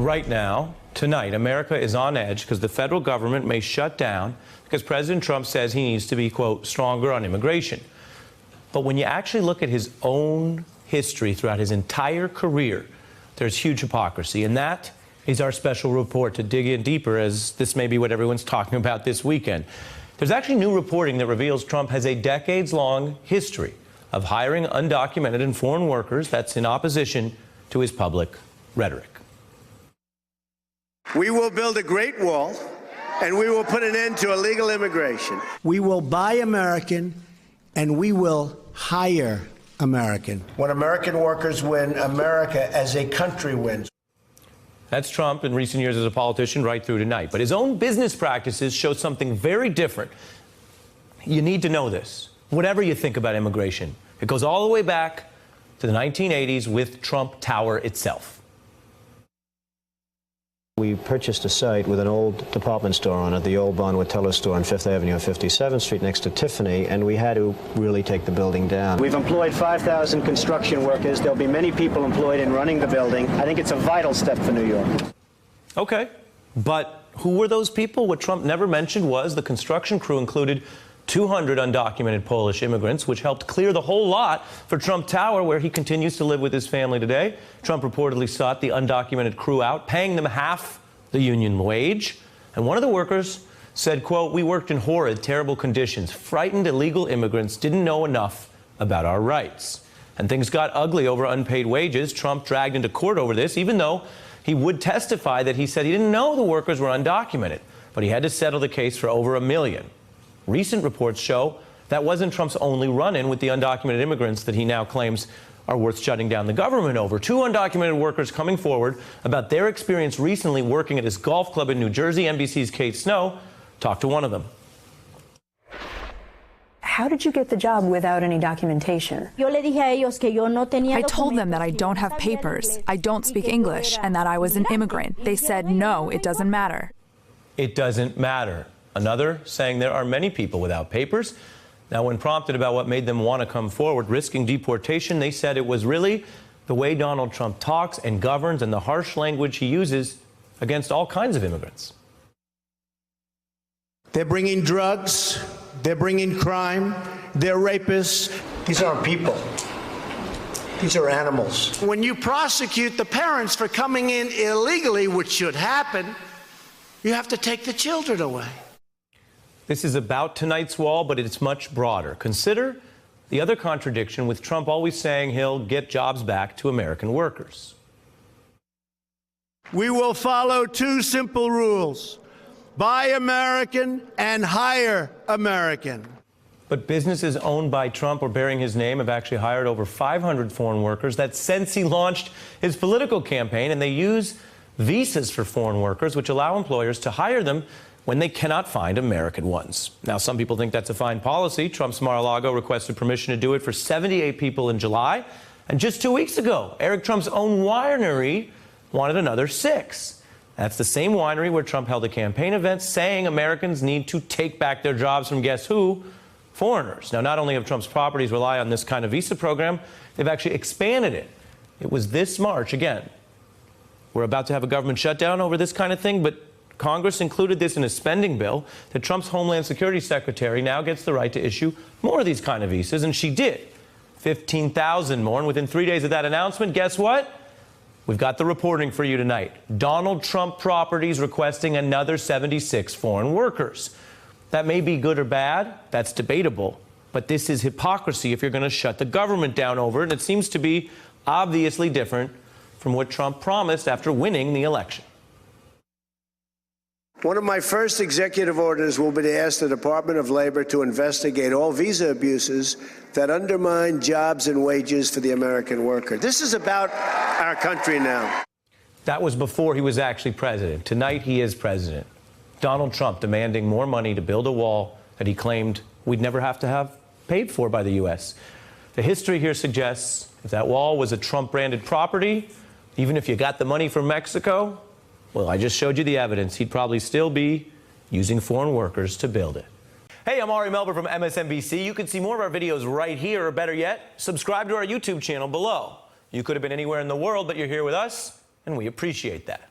Right now, tonight, America is on edge because the federal government may shut down because President Trump says he needs to be, quote, stronger on immigration. But when you actually look at his own history throughout his entire career, there's huge hypocrisy. And that is our special report to dig in deeper, as this may be what everyone's talking about this weekend. There's actually new reporting that reveals Trump has a decades-long history of hiring undocumented and foreign workers that's in opposition to his public rhetoric. We will build a great wall, and we will put an end to illegal immigration. We will buy American, and we will hire American. When American workers win, America as a country wins. That's Trump in recent years as a politician right through tonight. But his own business practices show something very different. You need to know this. Whatever you think about immigration, it goes all the way back to the 1980s with Trump Tower itself. We purchased a site with an old department store on it, the old Bonwit Teller store on 5th Avenue and 57th Street next to Tiffany, and we had to really take the building down. We've employed 5,000 construction workers. There'll be many people employed in running the building. I think it's a vital step for New York. Okay, but who were those people? What Trump never mentioned was the construction crew included 200 undocumented Polish immigrants, which helped clear the whole lot for Trump Tower, where he continues to live with his family today. Trump reportedly sought the undocumented crew out, paying them half the union wage. And one of the workers said, quote, "We worked in horrid, terrible conditions. Frightened illegal immigrants didn't know enough about our rights." And things got ugly over unpaid wages. Trump dragged into court over this, even though he would testify that he said he didn't know the workers were undocumented, but he had to settle the case for over $1 million. Recent reports show that wasn't Trump's only run-in with the undocumented immigrants that he now claims are worth shutting down the government over. 2 undocumented workers coming forward about their experience recently working at his golf club in New Jersey. NBC's Kate Snow talked to one of them. How did you get the job without any documentation? I told them that I don't have papers, I don't speak English, and that I was an immigrant. They said, no, it doesn't matter. It doesn't matter. Another saying there are many people without papers. Now, when prompted about what made them want to come forward, risking deportation, they said it was really the way Donald Trump talks and governs and the harsh language he uses against all kinds of immigrants. They're bringing drugs. They're bringing crime. They're rapists. These aren't people. These are animals. When you prosecute the parents for coming in illegally, which should happen, you have to take the children away. This is about tonight's wall, but it's much broader. Consider the other contradiction with Trump always saying he'll get jobs back to American workers. We will follow 2 simple rules: buy American and hire American. But businesses owned by Trump or bearing his name have actually hired over 500 foreign workers. That's since he launched his political campaign, and they use visas for foreign workers, which allow employers to hire them when they cannot find American ones. Now, some people think that's a fine policy. Trump's Mar-a-Lago requested permission to do it for 78 people in July. And just 2 weeks ago, Eric Trump's own winery wanted another 6. That's the same winery where Trump held a campaign event saying Americans need to take back their jobs from guess who? Foreigners. Now, not only have Trump's properties rely on this kind of visa program, they've actually expanded it. It was this March, again. We're about to have a government shutdown over this kind of thing, but Congress included this in a spending bill that Trump's Homeland Security Secretary now gets the right to issue more of these kind of visas, and she did. 15,000 more, and within 3 days of that announcement, guess what? We've got the reporting for you tonight. Donald Trump properties requesting another 76 foreign workers. That may be good or bad, that's debatable, but this is hypocrisy if you're going to shut the government down over it, and it seems to be obviously different from what Trump promised after winning the election. One of my first executive orders will be to ask the Department of Labor to investigate all visa abuses that undermine jobs and wages for the American worker. This is about our country now. That was before he was actually president. Tonight, he is president. Donald Trump demanding more money to build a wall that he claimed we'd never have to have paid for by the U.S. The history here suggests if that wall was a Trump-branded property, even if you got the money from Mexico, well, I just showed you the evidence. He'd probably still be using foreign workers to build it. Hey, I'm Ari Melber from MSNBC. You can see more of our videos right here, or better yet, subscribe to our YouTube channel below. You could have been anywhere in the world, but you're here with us, and we appreciate that.